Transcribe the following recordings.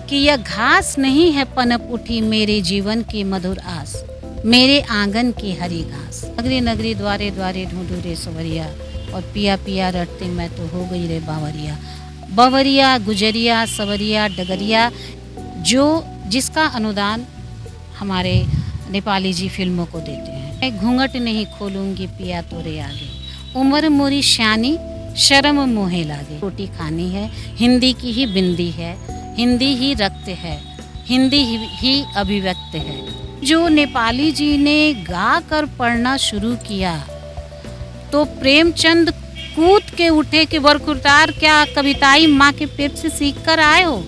कि यह घास नहीं है पनप उठी मेरे जीवन की मधुर आस, मेरे आंगन की हरी घास। नगरी नगरी द्वारे द्वारे ढूंढू रे सवरिया, और पिया पिया रटते मैं तो हो गई रे बावरिया। बवरिया, गुजरिया, सवरिया, डगरिया, जिसका अनुदान हमारे नेपाली जी फिल्मों को देते हैं। मैं घूंघट नहीं खोलूंगी पिया तोरे आगे, उम्र मोरी श्यानी शर्म मोहे लागे। रोटी खानी है, हिंदी की ही बिंदी है, हिंदी ही रक्त है, हिंदी ही अभिव्यक्त है। जो नेपाली जी ने गा कर पढ़ना शुरू किया तो प्रेमचंद कूद के उठे कि बरखुरदार क्या कविताई माँ के पेट से सीख कर आए हो।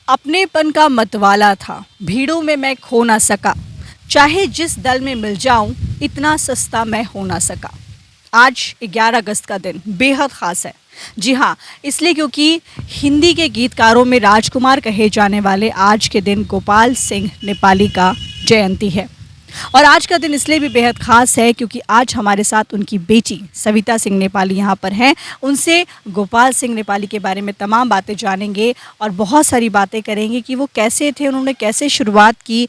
अपनेपन का मतवाला था, भीड़ों में मैं खो ना सका, चाहे जिस दल में मिल जाऊं इतना सस्ता मैं हो ना सका। आज 11 अगस्त का दिन बेहद ख़ास है। जी हाँ, इसलिए क्योंकि हिंदी के गीतकारों में राजकुमार कहे जाने वाले आज के दिन गोपाल सिंह नेपाली का जयंती है। और आज का दिन इसलिए भी बेहद ख़ास है क्योंकि आज हमारे साथ उनकी बेटी सविता सिंह नेपाली यहाँ पर हैं। उनसे गोपाल सिंह नेपाली के बारे में तमाम बातें जानेंगे और बहुत सारी बातें करेंगे कि वो कैसे थे, उन्होंने कैसे शुरुआत की।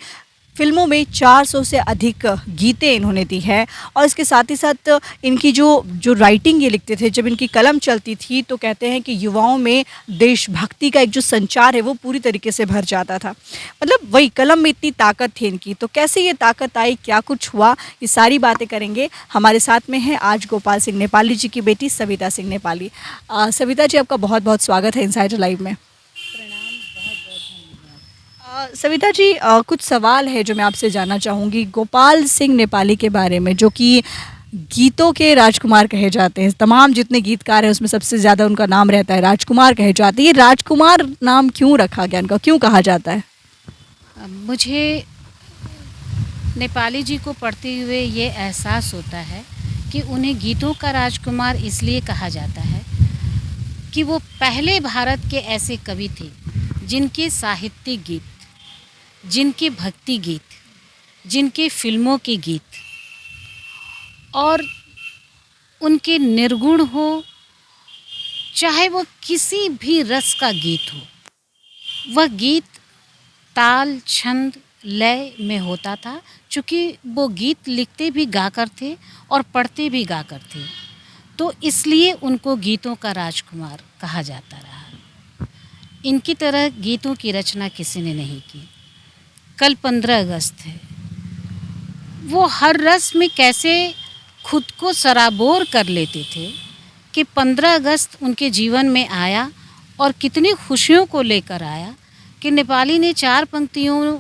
फिल्मों में 400 से अधिक गीतें इन्होंने दी है और इसके साथ ही साथ इनकी जो राइटिंग ये लिखते थे, जब इनकी कलम चलती थी तो कहते हैं कि युवाओं में देशभक्ति का एक जो संचार है वो पूरी तरीके से भर जाता था। मतलब वही कलम में इतनी ताकत थी इनकी, तो कैसे ये ताकत आई, क्या कुछ हुआ, ये सारी बातें करेंगे। हमारे साथ में है आज गोपाल सिंह नेपाली जी की बेटी सविता सिंह नेपाली। सविता जी, आपका बहुत बहुत स्वागत है इनसाइडर लाइव में। सविता जी, कुछ सवाल है जो मैं आपसे जानना चाहूँगी गोपाल सिंह नेपाली के बारे में, जो कि गीतों के राजकुमार कहे जाते हैं। तमाम जितने गीतकार हैं उसमें सबसे ज़्यादा उनका नाम रहता है, राजकुमार कहे जाते हैं। ये राजकुमार नाम क्यों रखा गया, इनका क्यों कहा जाता है? मुझे नेपाली जी को पढ़ते हुए ये एहसास होता है कि उन्हें गीतों का राजकुमार इसलिए कहा जाता है कि वो पहले भारत के ऐसे कवि थे जिनके साहित्यिक गीत, जिनके भक्ति गीत, जिनके फिल्मों के गीत और उनके निर्गुण हो, चाहे वो किसी भी रस का गीत हो, वह गीत ताल, छंद, लय में होता था। चूँकि वो गीत लिखते भी गाकर थे और पढ़ते भी गाकर थे, तो इसलिए उनको गीतों का राजकुमार कहा जाता रहा। इनकी तरह गीतों की रचना किसी ने नहीं की। कल 15 अगस्त है, वो हर रस में कैसे खुद को सराबोर कर लेते थे कि 15 अगस्त उनके जीवन में आया और कितनी खुशियों को लेकर आया कि नेपाली ने 4 पंक्तियों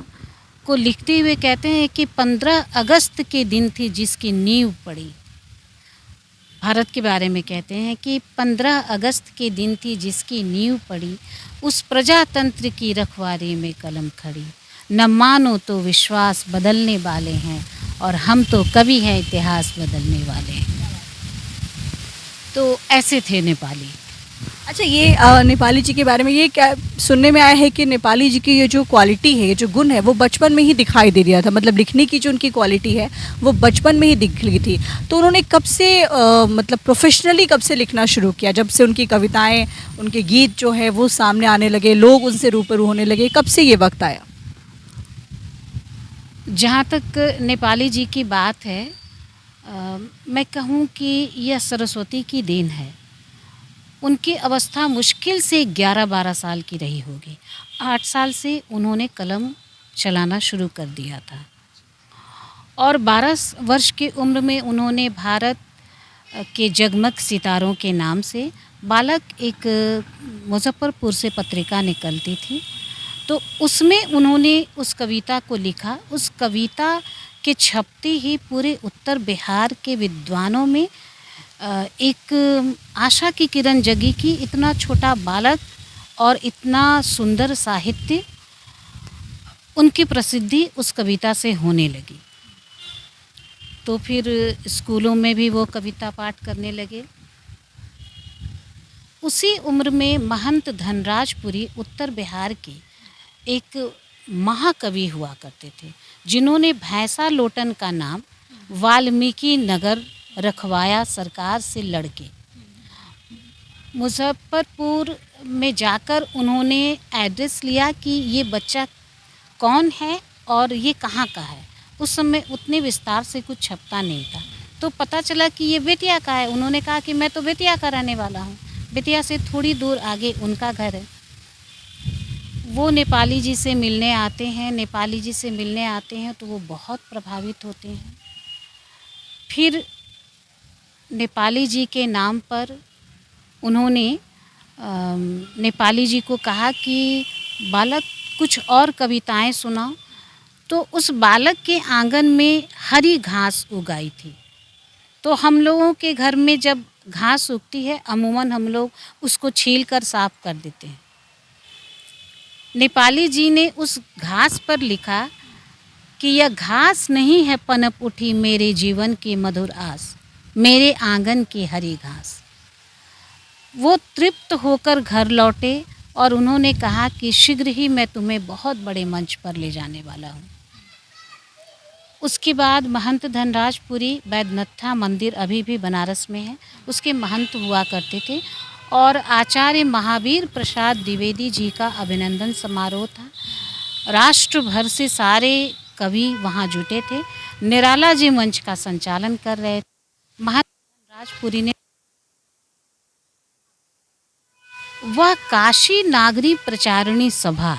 को लिखते हुए कहते हैं कि 15 अगस्त के दिन थी जिसकी नींव पड़ी। भारत के बारे में कहते हैं कि 15 अगस्त के दिन थी जिसकी नींव पड़ी, उस प्रजातंत्र की रखवारी में कलम खड़ी। न मानो तो विश्वास बदलने वाले हैं और हम तो कवि हैं इतिहास बदलने वाले हैं। तो ऐसे थे नेपाली। अच्छा, ये नेपाली जी के बारे में ये क्या सुनने में आया है कि नेपाली जी की ये जो क्वालिटी है, ये जो गुण है, वो बचपन में ही दिखाई दे रहा था। मतलब लिखने की जो उनकी क्वालिटी है वो बचपन में ही दिख रही थी। तो उन्होंने कब से मतलब प्रोफेशनली कब से लिखना शुरू किया? जब से उनकी कविताएं, उनके गीत जो है वो सामने आने लगे, लोग उनसे रूबरू होने लगे, कब से ये वक्त आया? जहाँ तक नेपाली जी की बात है, मैं कहूँ कि यह सरस्वती की देन है। उनकी अवस्था मुश्किल से 11-12 साल की रही होगी। 8 साल से उन्होंने कलम चलाना शुरू कर दिया था और 12 वर्ष की उम्र में उन्होंने भारत के जगमग सितारों के नाम से बालक एक मुजफ्फरपुर से पत्रिका निकलती थी, तो उसमें उन्होंने उस कविता को लिखा। उस कविता के छपते ही पूरे उत्तर बिहार के विद्वानों में एक आशा की किरण जगी कि इतना छोटा बालक और इतना सुंदर साहित्य, उनकी प्रसिद्धि उस कविता से होने लगी। तो फिर स्कूलों में भी वो कविता पाठ करने लगे। उसी उम्र में महंत धनराजपुरी उत्तर बिहार के एक महाकवि हुआ करते थे, जिन्होंने भैंसा लोटन का नाम वाल्मीकि नगर रखवाया सरकार से लड़के। मुजफ्फरपुर में जाकर उन्होंने एड्रेस लिया कि ये बच्चा कौन है और ये कहाँ का है। उस समय उतने विस्तार से कुछ छपता नहीं था, तो पता चला कि ये बेतिया का है। उन्होंने कहा कि मैं तो बेतिया का रहने वाला हूँ। बेतिया से थोड़ी दूर आगे उनका घर है। वो नेपाली जी से मिलने आते हैं। नेपाली जी से मिलने आते हैं तो वो बहुत प्रभावित होते हैं। फिर नेपाली जी के नाम पर उन्होंने नेपाली जी को कहा कि बालक कुछ और कविताएं सुनाओ। तो उस बालक के आंगन में हरी घास उगाई थी। तो हम लोगों के घर में जब घास उगती है अमूमन हम लोग उसको छील कर साफ कर देते हैं। नेपाली जी ने उस घास पर लिखा कि यह घास नहीं है पनप उठी मेरे जीवन की मधुर आस, मेरे आंगन की हरी घास। वो तृप्त होकर घर लौटे और उन्होंने कहा कि शीघ्र ही मैं तुम्हें बहुत बड़े मंच पर ले जाने वाला हूँ। उसके बाद महंत धनराजपुरी बैद्यनाथ मंदिर अभी भी बनारस में है, उसके महंत हुआ करते थे और आचार्य महावीर प्रसाद द्विवेदी जी का अभिनंदन समारोह था। राष्ट्र भर से सारे कवि वहाँ जुटे थे। निराला जी मंच का संचालन कर रहे थे। महंत धनराजपुरी ने वह काशी नागरी प्रचारिणी सभा,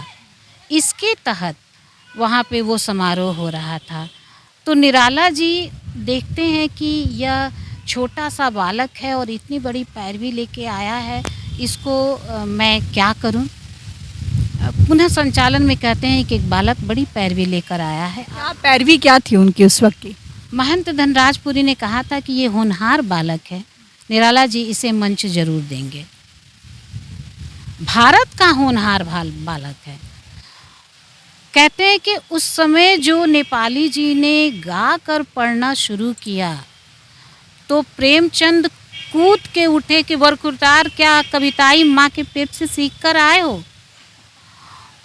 इसके तहत वहाँ पे वो समारोह हो रहा था। तो निराला जी देखते हैं कि यह छोटा सा बालक है और इतनी बड़ी पैरवी लेके आया है, इसको मैं क्या करूं। पुनः संचालन में कहते हैं कि एक बालक बड़ी पैरवी लेकर आया है। क्या पैरवी क्या थी उनकी उस वक्त की? महंत धनराजपुरी ने कहा था कि ये होनहार बालक है, निराला जी इसे मंच जरूर देंगे। भारत का होनहार बालक है। कहते हैं कि उस समय जो नेपाली जी ने गा कर पढ़ना शुरू किया तो प्रेमचंद कूद के उठे कि वरकुटार क्या कविताई माँ के पेट से सीख कर आए हो।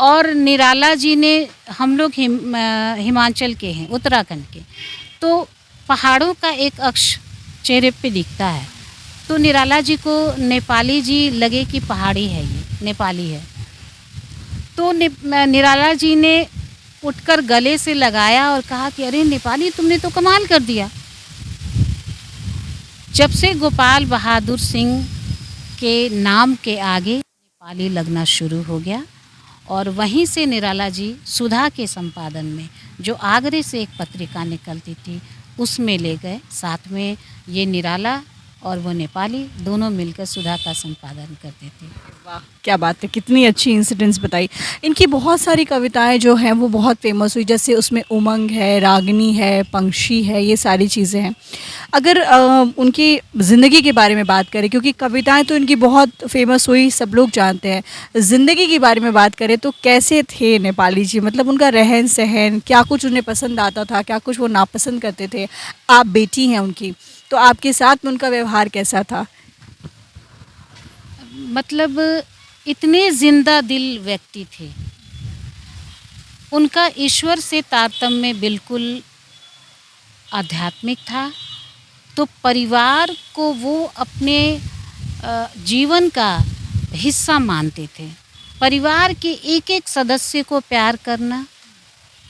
और निराला जी ने, हम लोग हिमाचल के हैं, उत्तराखंड के, तो पहाड़ों का एक अक्ष चेहरे पे दिखता है। तो निराला जी को नेपाली जी लगे कि पहाड़ी है, ये नेपाली है। तो निराला जी ने उठकर गले से लगाया और कहा कि अरे नेपाली, तुमने तो कमाल कर दिया। जब से गोपाल बहादुर सिंह के नाम के आगे नेपाली लगना शुरू हो गया और वहीं से निराला जी सुधा के संपादन में, जो आगरे से एक पत्रिका निकलती थी, उसमें ले गए। साथ में ये निराला और वो नेपाली दोनों मिलकर सुधा का संपादन करते थे। वाह, क्या बात है, कितनी अच्छी इंसिडेंट्स बताई। इनकी बहुत सारी कविताएं जो हैं वो बहुत फेमस हुई, जैसे उसमें उमंग है, रागनी है, पंक्षी है, ये सारी चीज़ें हैं। अगर उनकी ज़िंदगी के बारे में बात करें, क्योंकि कविताएं तो इनकी बहुत फेमस हुई, सब लोग जानते हैं, ज़िंदगी के बारे में बात करें तो कैसे थे नेपाली जी? मतलब उनका रहन सहन, क्या कुछ उन्हें पसंद आता था, क्या कुछ वो नापसंद करते थे? आप बेटी हैं उनकी, तो आपके साथ में उनका व्यवहार कैसा था? मतलब इतने जिंदा दिल व्यक्ति थे। उनका ईश्वर से तारतम्य बिल्कुल आध्यात्मिक था। तो परिवार को वो अपने जीवन का हिस्सा मानते थे। परिवार के एक एक सदस्य को प्यार करना,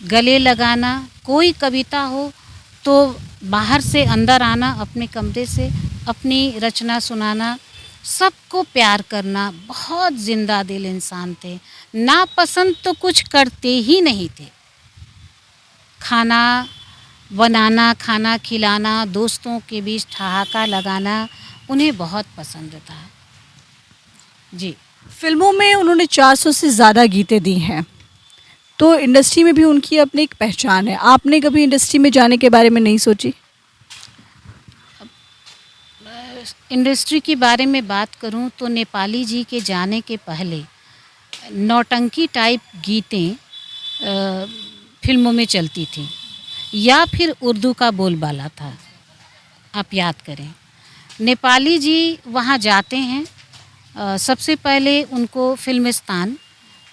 गले लगाना, कोई कविता हो तो बाहर से अंदर आना, अपने कमरे से अपनी रचना सुनाना, सबको प्यार करना। बहुत जिंदा दिल इंसान थे। नापसंद तो कुछ करते ही नहीं थे। खाना बनाना, खाना खिलाना, दोस्तों के बीच ठहाका लगाना उन्हें बहुत पसंद था। जी। फिल्मों में उन्होंने 400 से ज़्यादा गीतें दी हैं, तो इंडस्ट्री में भी उनकी अपनी एक पहचान है। आपने कभी इंडस्ट्री में जाने के बारे में नहीं सोची? इंडस्ट्री के बारे में बात करूं तो नेपाली जी के जाने के पहले नौटंकी टाइप गीतें फिल्मों में चलती थी या फिर उर्दू का बोलबाला था। आप याद करें, नेपाली जी वहाँ जाते हैं, सबसे पहले उनको फिल्मिस्तान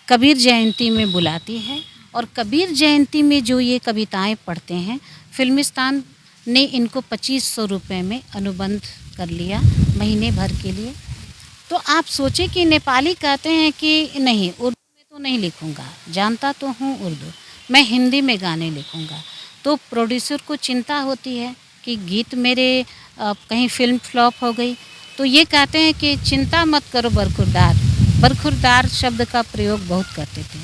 कबीर जयंती में बुलाती है और कबीर जयंती में जो ये कविताएं पढ़ते हैं, फिल्मिस्तान ने इनको 2500 रुपये में अनुबंध कर लिया महीने भर के लिए। तो आप सोचें कि नेपाली कहते हैं कि नहीं, उर्दू में तो नहीं लिखूँगा, जानता तो हूँ उर्दू, मैं हिंदी में गाने लिखूँगा। तो प्रोड्यूसर को चिंता होती है कि गीत मेरे कहीं फ़िल्म फ्लॉप हो गई, तो ये कहते हैं कि चिंता मत करो बरखुरदार। बरखुरदार शब्द का प्रयोग बहुत करते थे।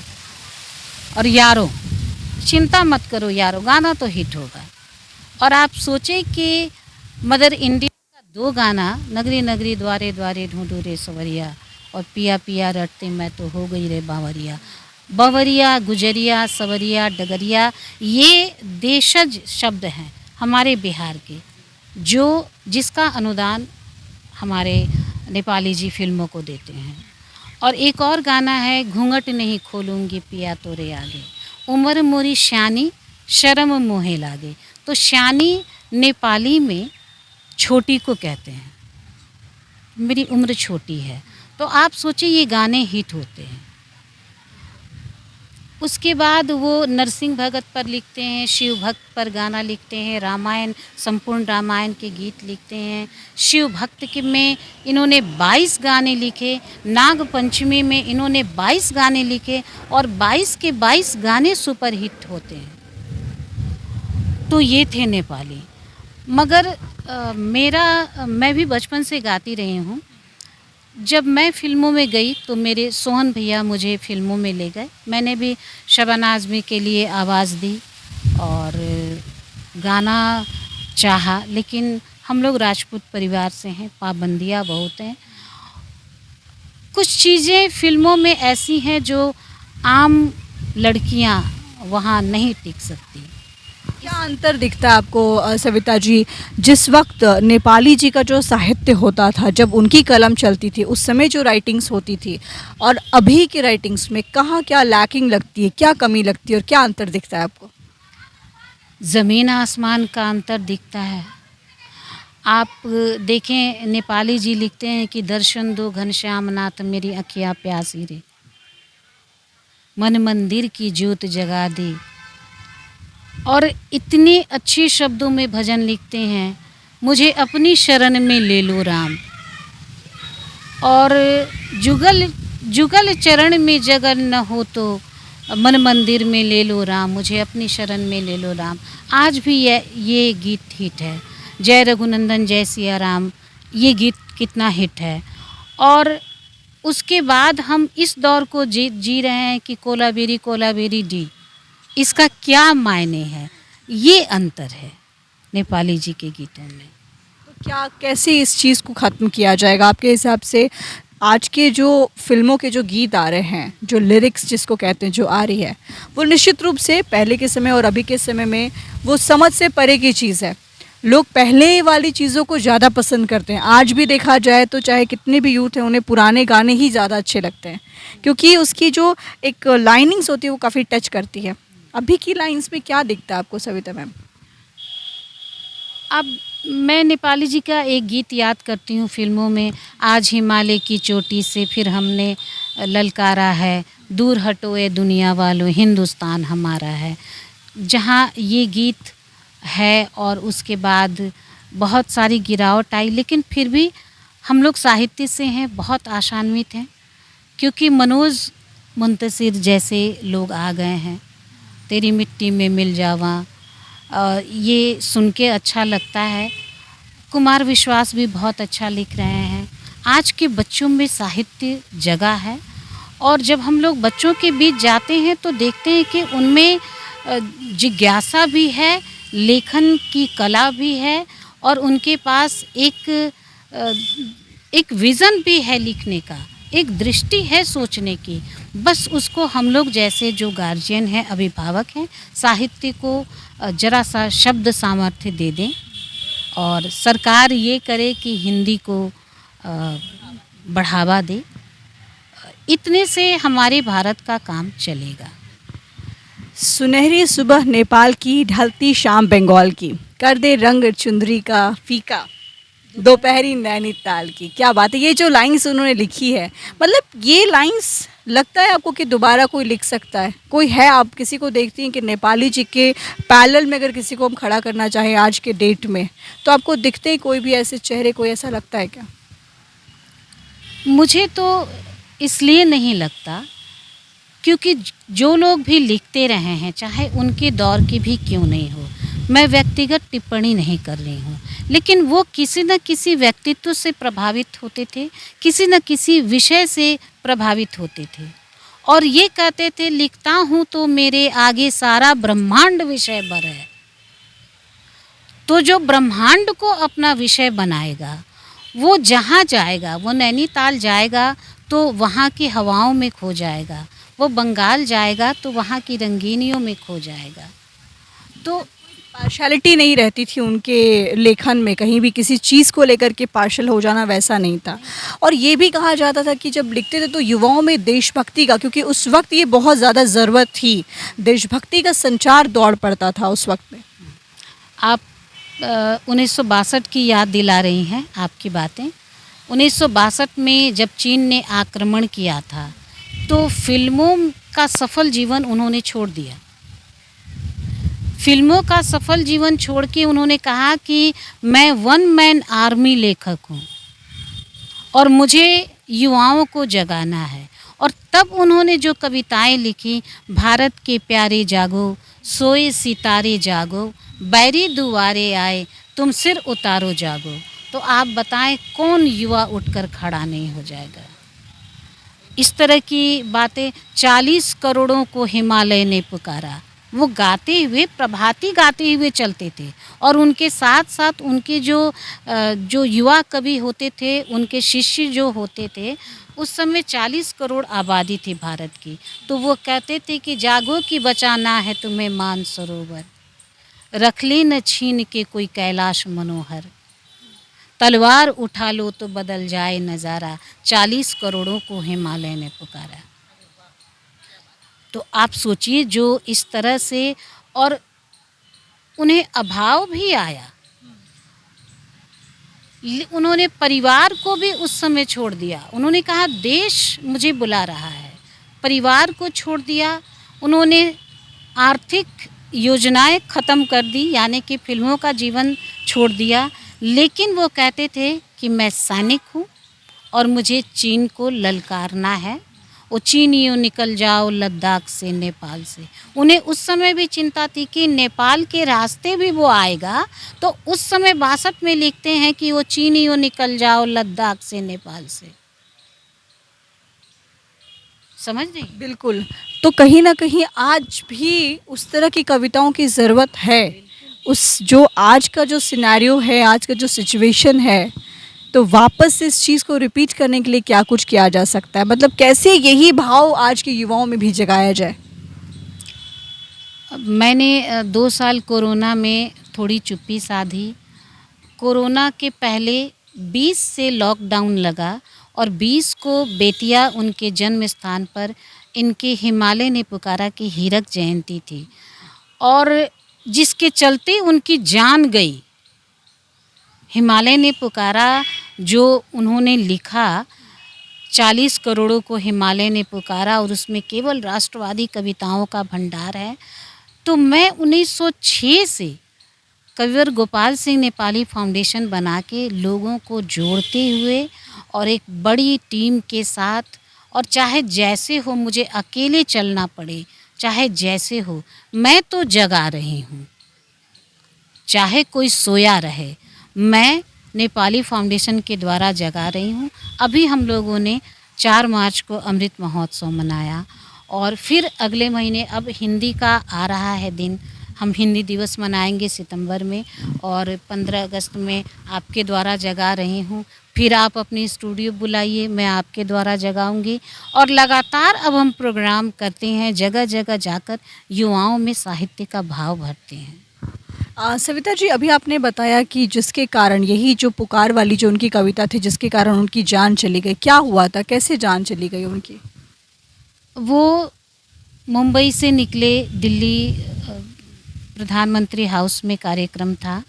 और यारो, चिंता मत करो यारो, गाना तो हिट होगा। और आप सोचें कि मदर इंडिया का 2 गाना, नगरी नगरी द्वारे द्वारे ढूंढू रे सवरिया और पिया पिया रटते मैं तो हो गई रे बावरिया। बावरिया, गुजरिया, सवरिया, डगरिया, ये देशज शब्द हैं हमारे बिहार के, जो जिसका अनुदान हमारे नेपाली जी फिल्मों को देते हैं। और एक और गाना है, घूंघट नहीं खोलूँगी पिया तोरे आगे, उम्र मोरी श्यानी शर्म मोहे लागे। तो श्यानी नेपाली में छोटी को कहते हैं, मेरी उम्र छोटी है। तो आप सोचिए ये गाने हिट होते हैं। उसके बाद वो नरसिंह भगत पर लिखते हैं, शिव भक्त पर गाना लिखते हैं, रामायण, संपूर्ण रामायण के गीत लिखते हैं। शिव भक्त के में इन्होंने 22 गाने लिखे, नाग पंचमी में इन्होंने 22 गाने लिखे और 22 के 22 गाने सुपर हिट होते हैं। तो ये थे नेपाली। मगर मैं भी बचपन से गाती रही हूँ। जब मैं फ़िल्मों में गई तो मेरे सोहन भैया मुझे फ़िल्मों में ले गए। मैंने भी शबाना आज़मी के लिए आवाज़ दी और गाना चाहा, लेकिन हम लोग राजपूत परिवार से हैं, पाबंदियाँ बहुत हैं। कुछ चीज़ें फ़िल्मों में ऐसी हैं जो आम लड़कियां वहाँ नहीं टिक सकती। क्या अंतर दिखता है आपको सविता जी, जिस वक्त नेपाली जी का जो साहित्य होता था, जब उनकी कलम चलती थी, उस समय जो राइटिंग्स होती थी, और अभी की राइटिंग्स में कहाँ क्या लैकिंग लगती है, क्या कमी लगती है और क्या अंतर दिखता है आपको? ज़मीन आसमान का अंतर दिखता है। आप देखें, नेपाली जी लिखते हैं कि दर्शन दो घनश्याम नाथ मेरी अखियाँ प्यासी रे, मन मंदिर की ज्योत जगा दे। और इतने अच्छे शब्दों में भजन लिखते हैं, मुझे अपनी शरण में ले लो राम, और जुगल जुगल चरण में जगल न हो तो मन मंदिर में ले लो राम, मुझे अपनी शरण में ले लो राम। आज भी ये गीत हिट है। जय रघुनंदन जय सिया राम, ये गीत कितना हिट है। और उसके बाद हम इस दौर को जी रहे हैं कि कोलाबेरी कोलाबेरी डी, इसका क्या मायने है, ये अंतर है नेपाली जी के गीतों में। तो क्या कैसे इस चीज़ को ख़त्म किया जाएगा आपके हिसाब से? आज के जो फिल्मों के जो गीत आ रहे हैं, जो लिरिक्स जिसको कहते हैं जो आ रही है, वो निश्चित रूप से पहले के समय और अभी के समय में वो समझ से परे की चीज़ है। लोग पहले वाली चीज़ों को ज़्यादा पसंद करते हैं। आज भी देखा जाए तो चाहे कितने भी यूथ हैं, उन्हें पुराने गाने ही ज़्यादा अच्छे लगते हैं, क्योंकि उसकी जो एक लाइनिंग्स होती है वो काफ़ी टच करती है। अभी की लाइंस में क्या दिखता है आपको सविता मैम? अब मैं नेपाली जी का एक गीत याद करती हूँ फिल्मों में, आज हिमालय की चोटी से फिर हमने ललकारा है, दूर हटो ए दुनिया वालों हिंदुस्तान हमारा है। जहाँ ये गीत है और उसके बाद बहुत सारी गिरावट आई, लेकिन फिर भी हम लोग साहित्य से हैं, बहुत आशान्वित हैं, क्योंकि मनोज मुंतशिर जैसे लोग आ गए हैं। तेरी मिट्टी में मिल जावा, ये सुन के अच्छा लगता है। कुमार विश्वास भी बहुत अच्छा लिख रहे हैं। आज के बच्चों में साहित्य जगह है, और जब हम लोग बच्चों के बीच जाते हैं तो देखते हैं कि उनमें जिज्ञासा भी है, लेखन की कला भी है, और उनके पास एक विज़न भी है लिखने का, एक दृष्टि है सोचने की। बस उसको हम लोग जैसे जो गार्जियन हैं, अभिभावक हैं, साहित्य को जरा सा शब्द सामर्थ्य दे दें, और सरकार ये करे कि हिंदी को बढ़ावा दे। इतने से हमारे भारत का काम चलेगा। सुनहरी सुबह नेपाल की, ढलती शाम बंगाल की, कर दे रंग चुंदरी का फीका, दोपहरी नैनीताल की। क्या बात है, ये जो लाइंस उन्होंने लिखी है, मतलब ये लाइंस लगता है आपको कि दोबारा कोई लिख सकता है? कोई है, आप किसी को देखती हैं कि नेपाली जी के पैरेलल में अगर किसी को हम खड़ा करना चाहें आज के डेट में, तो आपको दिखते ही कोई भी ऐसे चेहरे, कोई ऐसा लगता है क्या? मुझे तो इसलिए नहीं लगता क्योंकि जो लोग भी लिखते रहे हैं चाहे उनके दौर के भी क्यों नहीं हो, मैं व्यक्तिगत टिप्पणी नहीं कर रही हूँ, लेकिन वो किसी न किसी व्यक्तित्व से प्रभावित होते थे, किसी न किसी विषय से प्रभावित होते थे और ये कहते थे लिखता हूँ तो मेरे आगे सारा ब्रह्मांड विषय बर है। तो जो ब्रह्मांड को अपना विषय बनाएगा वो जहाँ जाएगा, वो नैनीताल जाएगा तो वहाँ की हवाओं में खो जाएगा, वो बंगाल जाएगा तो वहाँ की रंगीनियों में खो जाएगा। तो पार्शलिटी नहीं रहती थी उनके लेखन में, कहीं भी किसी चीज़ को लेकर के पार्शल हो जाना वैसा नहीं था। और ये भी कहा जाता था कि जब लिखते थे तो युवाओं में देशभक्ति का, क्योंकि उस वक्त ये बहुत ज़्यादा ज़रूरत थी, देशभक्ति का संचार दौड़ पड़ता था उस वक्त में। आप 1962 की याद दिला रही हैं आपकी बातें। 1962 में जब चीन ने आक्रमण किया था तो फिल्मों का सफल जीवन उन्होंने छोड़ दिया। फिल्मों का सफल जीवन छोड़ के उन्होंने कहा कि मैं वन मैन आर्मी लेखक हूँ और मुझे युवाओं को जगाना है। और तब उन्होंने जो कविताएं लिखी, भारत के प्यारे जागो, सोए सितारे जागो, बैरी दुआरे आए, तुम सिर उतारो जागो, तो आप बताएं कौन युवा उठकर खड़ा नहीं हो जाएगा। इस तरह की बातें 40 करोड़ों को हिमालय ने पुकारा, वो गाते हुए, प्रभाती गाते हुए चलते थे और उनके साथ साथ उनके जो युवा कवि होते थे, उनके शिष्य जो होते थे, उस समय 40 करोड़ आबादी थी भारत की। तो वो कहते थे कि जागो कि बचाना है तुम्हें मान सरोवर, रख ले न छीन के कोई कैलाश मनोहर, तलवार उठा लो तो बदल जाए नज़ारा, 40 करोड़ों को हिमालय ने पुकारा। तो आप सोचिए जो इस तरह से, और उन्हें अभाव भी आया, उन्होंने परिवार को भी उस समय छोड़ दिया। उन्होंने कहा देश मुझे बुला रहा है, परिवार को छोड़ दिया। उन्होंने आर्थिक योजनाएं ख़त्म कर दी, यानी कि फिल्मों का जीवन छोड़ दिया, लेकिन वो कहते थे कि मैं सैनिक हूँ और मुझे चीन को ललकारना है। वो चीनियों निकल जाओ लद्दाख से, नेपाल से। उन्हें उस समय भी चिंता थी कि नेपाल के रास्ते भी वो आएगा, तो उस समय 62 में लिखते हैं कि वो चीनियों निकल जाओ लद्दाख से, नेपाल से। समझ रही? बिल्कुल। तो कहीं ना कहीं आज भी उस तरह की कविताओं की ज़रूरत है। उस जो आज का जो सिनेरियो है, आज का जो सिचुएशन है, तो वापस इस चीज़ को रिपीट करने के लिए क्या कुछ किया जा सकता है? मतलब कैसे यही भाव आज के युवाओं में भी जगाया जाए? मैंने 2 साल कोरोना में थोड़ी चुप्पी साधी। कोरोना के पहले 20 से लॉकडाउन लगा और 20 को बेतिया उनके जन्म स्थान पर इनके हिमालय ने पुकारा की हीरक जयंती थी और जिसके चलते उनकी जान गई। हिमालय ने पुकारा जो उन्होंने लिखा, 40 करोड़ों को हिमालय ने पुकारा, और उसमें केवल राष्ट्रवादी कविताओं का भंडार है। तो मैं 1906 से कविवर गोपाल सिंह नेपाली फाउंडेशन बना के लोगों को जोड़ते हुए और एक बड़ी टीम के साथ, और चाहे जैसे हो, मुझे अकेले चलना पड़े, चाहे जैसे हो, मैं तो जगा रही हूँ, चाहे कोई सोया रहे, मैं नेपाली फाउंडेशन के द्वारा जगा रही हूँ। अभी हम लोगों ने 4 मार्च को अमृत महोत्सव मनाया और फिर अगले महीने अब हिंदी का आ रहा है दिन, हम हिंदी दिवस मनाएंगे सितंबर में, और 15 अगस्त में आपके द्वारा जगा रही हूँ। फिर आप अपनी स्टूडियो बुलाइए, मैं आपके द्वारा जगाऊंगी, और लगातार अब हम प्रोग्राम करते हैं, जगह जगह जाकर युवाओं में साहित्य का भाव भरते हैं। सविता जी, अभी आपने बताया कि जिसके कारण, यही जो पुकार वाली जो उनकी कविता थी, जिसके कारण उनकी जान चली गई, क्या हुआ था, कैसे जान चली गई उनकी? वो मुंबई से निकले, दिल्ली प्रधानमंत्री हाउस में कार्यक्रम था,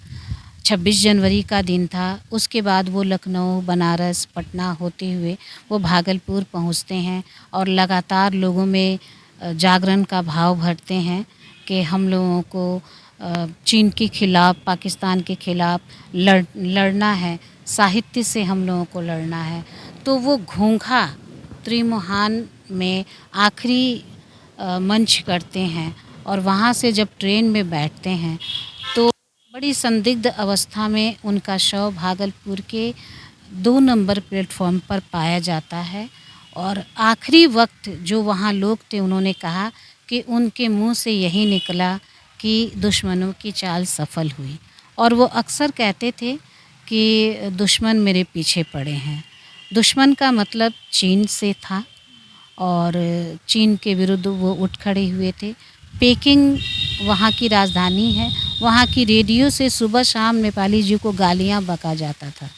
26 जनवरी का दिन था। उसके बाद वो लखनऊ, बनारस, पटना होते हुए वो भागलपुर पहुंचते हैं और लगातार लोगों में जागरण का भाव भरते हैं कि हम लोगों को चीन के खिलाफ़, पाकिस्तान के खिलाफ़ लड़ना है, साहित्य से हम लोगों को लड़ना है। तो वो घोंघा त्रिमुहान में आखिरी मंच करते हैं और वहाँ से जब ट्रेन में बैठते हैं तो बड़ी संदिग्ध अवस्था में उनका शव भागलपुर के 2 नंबर प्लेटफॉर्म पर पाया जाता है। और आखिरी वक्त जो वहाँ लोग थे उन्होंने कहा कि उनके मुंह से यही निकला कि दुश्मनों की चाल सफल हुई। और वो अक्सर कहते थे कि दुश्मन मेरे पीछे पड़े हैं। दुश्मन का मतलब चीन से था और चीन के विरुद्ध वो उठ खड़े हुए थे। पेकिंग वहाँ की राजधानी है, वहाँ की रेडियो से सुबह शाम नेपाली जी को गालियाँ बका जाता था।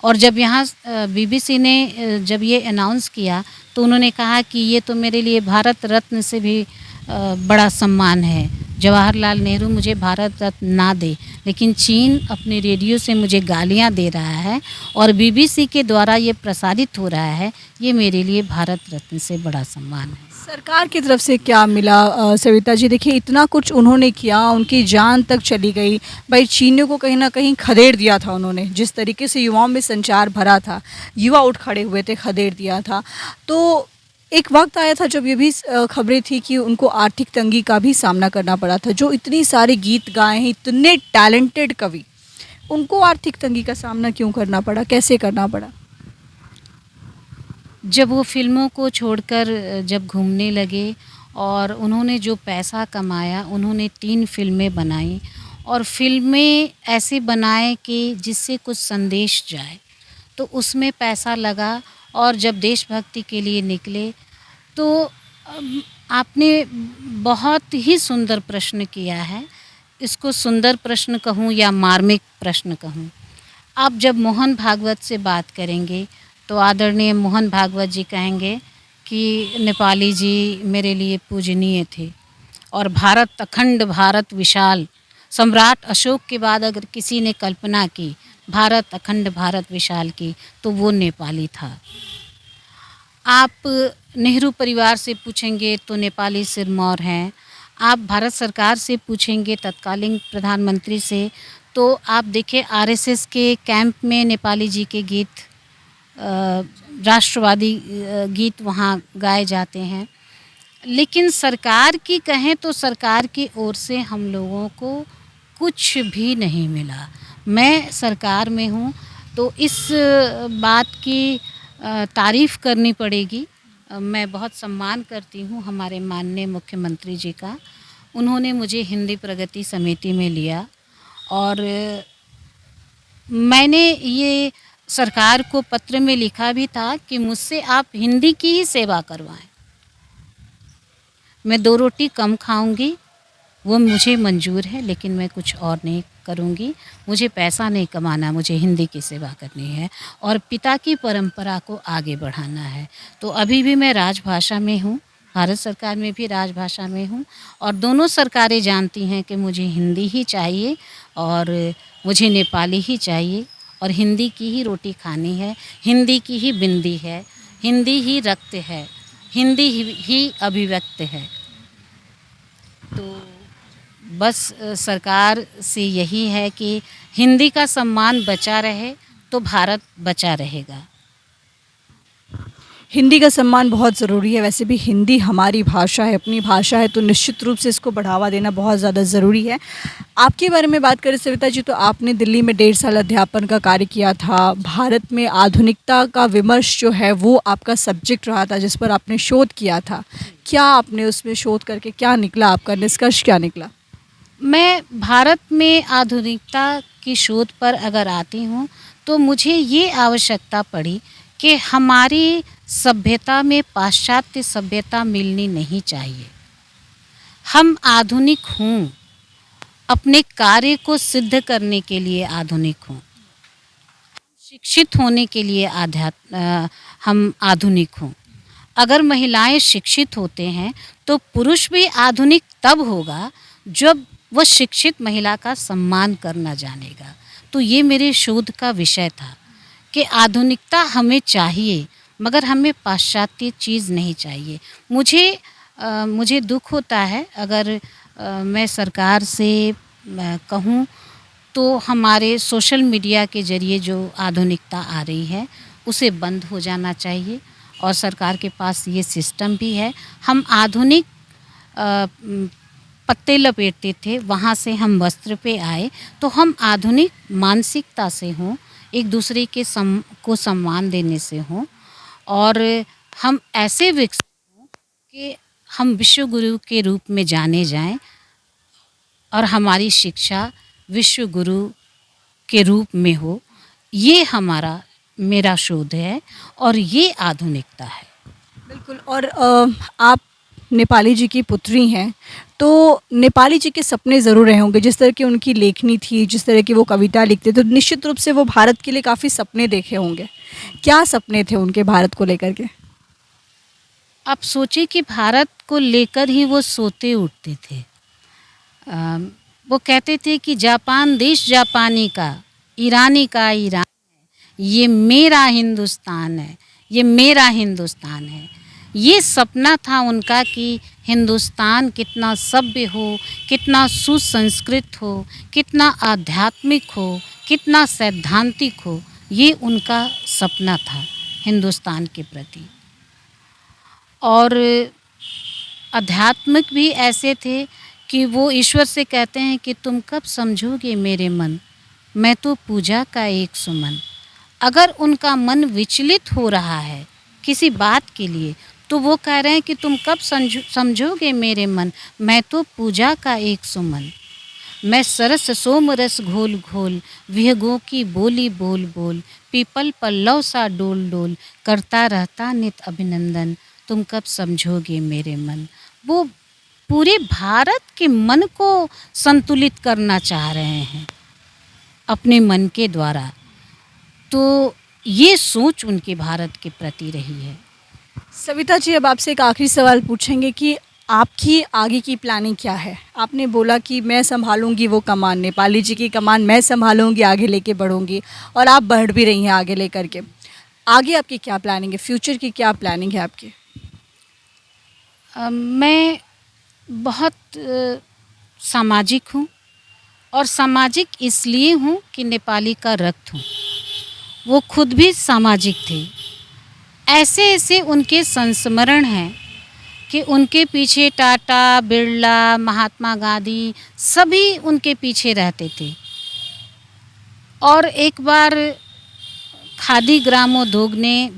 और जब यहाँ बीबीसी ने जब ये अनाउंस किया तो उन्होंने कहा कि ये तो मेरे लिए भारत रत्न से भी बड़ा सम्मान है। जवाहरलाल नेहरू मुझे भारत रत्न ना दे, लेकिन चीन अपने रेडियो से मुझे गालियाँ दे रहा है और बीबीसी के द्वारा ये प्रसारित हो रहा है, ये मेरे लिए भारत रत्न से बड़ा सम्मान है। सरकार की तरफ से क्या मिला सविता जी? देखिए, इतना कुछ उन्होंने किया, उनकी जान तक चली गई। भाई, चीनियों को कहीं ना कहीं खदेड़ दिया था उन्होंने। जिस तरीके से युवाओं में संचार भरा था, युवा उठ खड़े हुए थे, खदेड़ दिया था। तो एक वक्त आया था जब ये भी खबरें थी कि उनको आर्थिक तंगी का भी सामना करना पड़ा था। जो इतनी सारे गीत गाए हैं, इतने टैलेंटेड कवि, उनको आर्थिक तंगी का सामना क्यों करना पड़ा, कैसे करना पड़ा? जब वो फ़िल्मों को छोड़कर जब घूमने लगे और उन्होंने जो पैसा कमाया, उन्होंने 3 फ़िल्में बनाई और फ़िल्में ऐसे बनाए कि जिससे कुछ संदेश जाए, तो उसमें पैसा लगा। और जब देशभक्ति के लिए निकले तो आपने बहुत ही सुंदर प्रश्न किया है। इसको सुंदर प्रश्न कहूँ या मार्मिक प्रश्न कहूँ। आप जब मोहन भागवत से बात करेंगे तो आदरणीय मोहन भागवत जी कहेंगे कि नेपाली जी मेरे लिए पूजनीय थे और भारत अखंड, भारत विशाल। सम्राट अशोक के बाद अगर किसी ने कल्पना की भारत अखंड, भारत विशाल की, तो वो नेपाली था। आप नेहरू परिवार से पूछेंगे तो नेपाली सिरमौर हैं। आप भारत सरकार से पूछेंगे, तत्कालीन प्रधानमंत्री से, तो आप देखिए आरएसएस के कैंप में नेपाली जी के गीत, राष्ट्रवादी गीत वहाँ गाए जाते हैं। लेकिन सरकार की कहें तो सरकार की ओर से हम लोगों को कुछ भी नहीं मिला। मैं सरकार में हूँ तो इस बात की तारीफ़ करनी पड़ेगी। मैं बहुत सम्मान करती हूँ हमारे माननीय मुख्यमंत्री जी का। उन्होंने मुझे हिंदी प्रगति समिति में लिया और मैंने ये सरकार को पत्र में लिखा भी था कि मुझसे आप हिंदी की ही सेवा करवाएं। मैं 2 रोटी कम खाऊंगी, वो मुझे मंजूर है, लेकिन मैं कुछ और नहीं करूंगी। मुझे पैसा नहीं कमाना, मुझे हिंदी की सेवा करनी है और पिता की परंपरा को आगे बढ़ाना है। तो अभी भी मैं राजभाषा में हूँ, भारत सरकार में भी राजभाषा में हूँ और दोनों सरकारें जानती हैं कि मुझे हिंदी ही चाहिए और मुझे नेपाली ही चाहिए और हिंदी की ही रोटी खानी है, हिंदी की ही बिंदी है, हिंदी ही रक्त है, हिंदी ही अभिव्यक्त है। तो बस सरकार से यही है कि हिंदी का सम्मान बचा रहे तो भारत बचा रहेगा। हिंदी का सम्मान बहुत ज़रूरी है। वैसे भी हिंदी हमारी भाषा है, अपनी भाषा है, तो निश्चित रूप से इसको बढ़ावा देना बहुत ज़्यादा ज़रूरी है। आपके बारे में बात करें सविता जी, तो आपने दिल्ली में 1.5 साल अध्यापन का कार्य किया था। भारत में आधुनिकता का विमर्श जो है वो आपका सब्जेक्ट रहा था, जिस पर आपने शोध किया था। क्या आपने उसमें शोध करके क्या निकला, आपका निष्कर्ष क्या निकला? मैं भारत में आधुनिकता की शोध पर अगर आती हूँ तो मुझे ये आवश्यकता पड़ी कि हमारी सभ्यता में पाश्चात्य सभ्यता मिलनी नहीं चाहिए। हम आधुनिक हों, अपने कार्य को सिद्ध करने के लिए आधुनिक हों, शिक्षित होने के लिए हम आधुनिक हों। अगर महिलाएं शिक्षित होते हैं तो पुरुष भी आधुनिक तब होगा जब वह शिक्षित महिला का सम्मान करना जानेगा। तो ये मेरे शोध का विषय था कि आधुनिकता हमें चाहिए मगर हमें पाश्चात्य चीज़ नहीं चाहिए। मुझे दुख होता है अगर मैं सरकार से कहूँ तो हमारे सोशल मीडिया के ज़रिए जो आधुनिकता आ रही है उसे बंद हो जाना चाहिए और सरकार के पास ये सिस्टम भी है। हम आधुनिक पत्ते लपेटते थे, वहाँ से हम वस्त्र पे आए, तो हम आधुनिक मानसिकता से हों, एक दूसरे के को सम्मान देने से हों और हम ऐसे विकसित हों कि हम विश्व गुरु के रूप में जाने जाएं और हमारी शिक्षा विश्व गुरु के रूप में हो। ये मेरा शोध है और ये आधुनिकता है। बिल्कुल। और आप नेपाली जी की पुत्री हैं, तो नेपाली जी के सपने ज़रूर रहे होंगे। जिस तरह की उनकी लेखनी थी, जिस तरह की वो कविता लिखते, तो निश्चित रूप से वो भारत के लिए काफ़ी सपने देखे होंगे। क्या सपने थे उनके भारत को लेकर के? आप सोचिए कि भारत को लेकर ही वो सोते उठते थे। वो कहते थे कि जापान देश जापानी का, ईरानी का ईरान है, ये मेरा हिंदुस्तान है, ये मेरा हिंदुस्तान है। ये सपना था उनका कि हिंदुस्तान कितना सभ्य हो, कितना सुसंस्कृत हो, कितना आध्यात्मिक हो, कितना सैद्धांतिक हो। ये उनका सपना था हिंदुस्तान के प्रति। और आध्यात्मिक भी ऐसे थे कि वो ईश्वर से कहते हैं कि तुम कब समझोगे मेरे मन, मैं तो पूजा का एक सुमन। अगर उनका मन विचलित हो रहा है किसी बात के लिए, तो वो कह रहे हैं कि तुम कब समझोगे मेरे मन, मैं तो पूजा का एक सुमन। मैं सरस सोम रस घोल घोल, विहगों की बोली बोल बोल, पीपल पल्लव सा डोल डोल, करता रहता नित अभिनंदन, तुम कब समझोगे मेरे मन। वो पूरे भारत के मन को संतुलित करना चाह रहे हैं अपने मन के द्वारा। तो ये सोच उनके भारत के प्रति रही है। सविता जी, अब आपसे एक आखिरी सवाल पूछेंगे कि आपकी आगे की प्लानिंग क्या है? आपने बोला कि मैं संभालूंगी वो कमान, नेपाली जी की कमान मैं संभालूंगी, आगे लेके बढ़ूंगी, और आप बढ़ भी रही हैं आगे लेकर के। आगे आपकी क्या प्लानिंग है? फ्यूचर की क्या प्लानिंग है आपकी? मैं बहुत सामाजिक हूँ और सामाजिक इसलिए हूँ कि नेपाली का रक्त हूँ। वो खुद भी सामाजिक थे। ऐसे ऐसे उनके संस्मरण हैं कि उनके पीछे टाटा, बिरला, महात्मा गांधी सभी उनके पीछे रहते थे। और एक बार खादी ग्रामोद्योग ने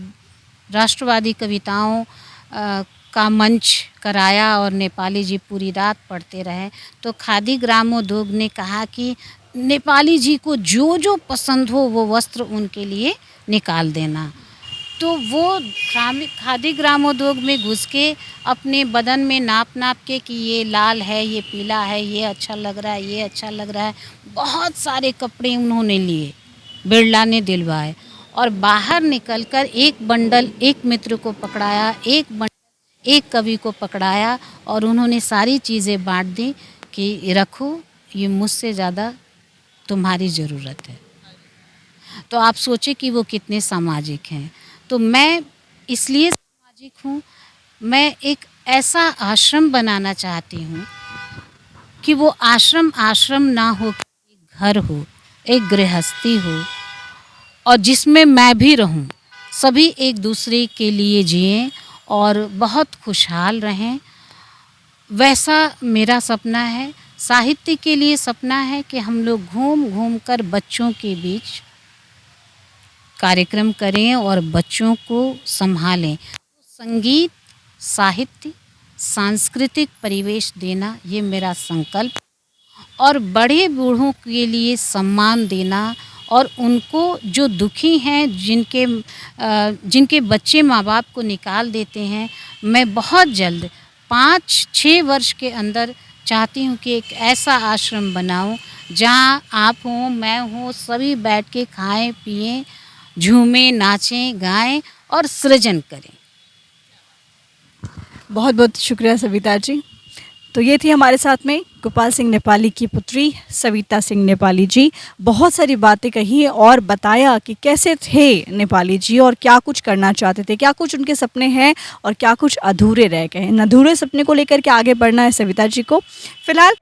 राष्ट्रवादी कविताओं का मंच कराया और नेपाली जी पूरी रात पढ़ते रहे। तो खादी ग्रामोद्योग ने कहा कि नेपाली जी को जो जो पसंद हो वो वस्त्र उनके लिए निकाल देना। तो वो खादी ग्रामोद्योग में घुस के अपने बदन में नाप नाप के कि ये लाल है, ये पीला है, ये अच्छा लग रहा है, ये अच्छा लग रहा है, बहुत सारे कपड़े उन्होंने लिए, बिरला ने दिलवाए। और बाहर निकलकर एक बंडल एक मित्र को पकड़ाया, एक बंडल एक कवि को पकड़ाया और उन्होंने सारी चीज़ें बांट दी कि रखो, ये मुझसे ज़्यादा तुम्हारी ज़रूरत है। तो आप सोचें कि वो कितने सामाजिक हैं। तो मैं इसलिए सामाजिक हूँ, मैं एक ऐसा आश्रम बनाना चाहती हूँ कि वो आश्रम ना हो, एक घर हो, एक गृहस्थी हो और जिसमें मैं भी रहूँ, सभी एक दूसरे के लिए जिएं और बहुत खुशहाल रहें। वैसा मेरा सपना है। साहित्य के लिए सपना है कि हम लोग घूम घूम कर बच्चों के बीच कार्यक्रम करें और बच्चों को संभालें। संगीत, साहित्य, सांस्कृतिक परिवेश देना ये मेरा संकल्प, और बड़े बूढ़ों के लिए सम्मान देना और उनको जो दुखी हैं, जिनके बच्चे माँ बाप को निकाल देते हैं, मैं बहुत जल्द 5-6 वर्ष के अंदर चाहती हूँ कि एक ऐसा आश्रम बनाऊँ जहाँ आप हों, मैं हूँ, सभी बैठ के खाएं पिएं, झूमें, नाचें, गाएं और सृजन करें। बहुत बहुत शुक्रिया सविता जी। तो ये थी हमारे साथ में गोपाल सिंह नेपाली की पुत्री सविता सिंह नेपाली जी। बहुत सारी बातें कही और बताया कि कैसे थे नेपाली जी और क्या कुछ करना चाहते थे, क्या कुछ उनके सपने हैं और क्या कुछ अधूरे रह गए हैं। अधूरे सपने को लेकर के आगे बढ़ना है सविता जी को। फिलहाल